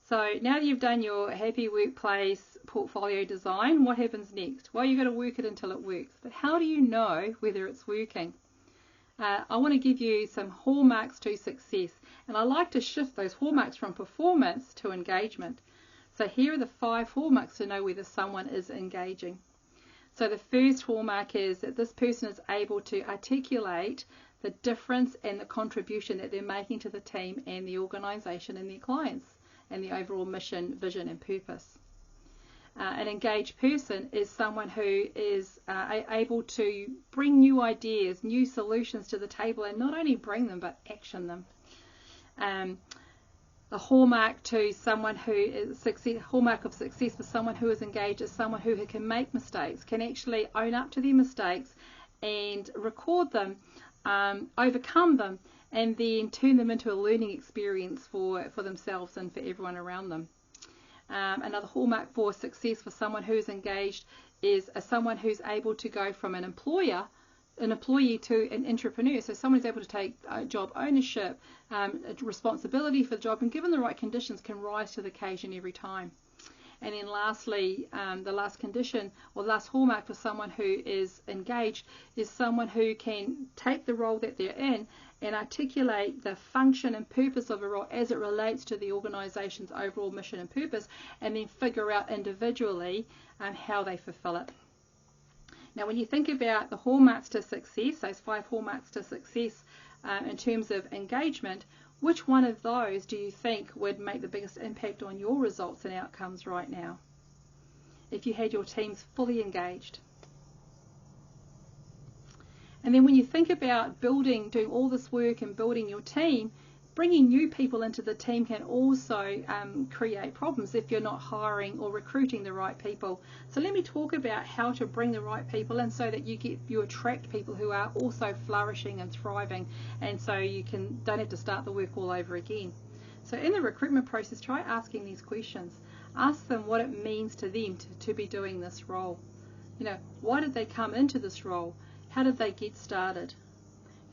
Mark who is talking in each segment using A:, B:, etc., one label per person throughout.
A: So now that you've done your happy workplace portfolio design, what happens next? Well, you've got to work it until it works. But how do you know whether it's working? I want to give you some hallmarks to success. And I like to shift those hallmarks from performance to engagement. So here are the 5 hallmarks to know whether someone is engaging. So the first hallmark is that this person is able to articulate the difference and the contribution that they're making to the team and the organization and their clients and the overall mission, vision and purpose. An engaged person is someone who is able to bring new ideas, new solutions to the table, and not only bring them but action them. The hallmark to someone who is hallmark of success for someone who is engaged is someone who can make mistakes, can actually own up to their mistakes and record them, overcome them, and then turn them into a learning experience for themselves and for everyone around them. Another hallmark for success for someone who's engaged is someone who's able to go from an employee to an intrapreneur. So someone who's able to take job ownership, responsibility for the job, and given the right conditions can rise to the occasion every time. And then lastly, the last condition or last hallmark for someone who is engaged is someone who can take the role that they're in and articulate the function and purpose of a role as it relates to the organization's overall mission and purpose, and then figure out individually how they fulfill it. Now, when you think about the hallmarks to success, those 5 hallmarks to success in terms of engagement, which one of those do you think would make the biggest impact on your results and outcomes right now if you had your teams fully engaged? And then when you think about doing all this work and building your team, bringing new people into the team can also create problems if you're not hiring or recruiting the right people. So let me talk about how to bring the right people in so that you attract people who are also flourishing and thriving, and so you don't have to start the work all over again. So in the recruitment process, try asking these questions. Ask them what it means to them to be doing this role. Why did they come into this role? How did they get started?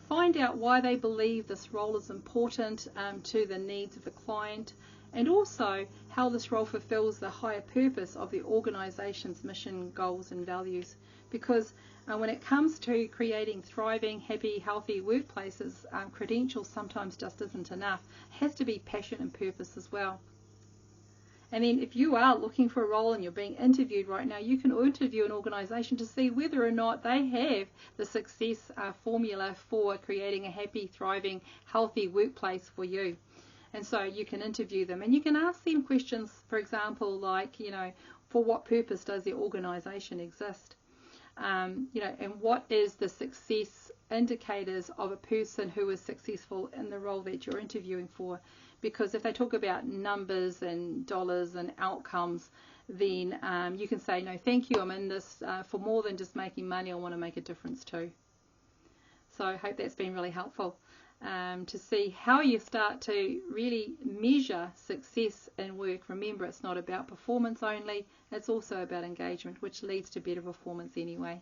A: Find out why they believe this role is important to the needs of the client, and also how this role fulfills the higher purpose of the organization's mission, goals and values. Because when it comes to creating thriving, happy, healthy workplaces, credentials sometimes just isn't enough. It has to be passion and purpose as well. And then if you are looking for a role and you're being interviewed right now, you can interview an organization to see whether or not they have the success formula for creating a happy, thriving, healthy workplace for you. And so you can interview them and you can ask them questions, for example, like, for what purpose does the organization exist? And what is the success indicators of a person who is successful in the role that you're interviewing for? Because if they talk about numbers and dollars and outcomes, then you can say, no, thank you, I'm in this for more than just making money, I want to make a difference too. So I hope that's been really helpful to see how you start to really measure success in work. Remember, it's not about performance only, it's also about engagement, which leads to better performance anyway.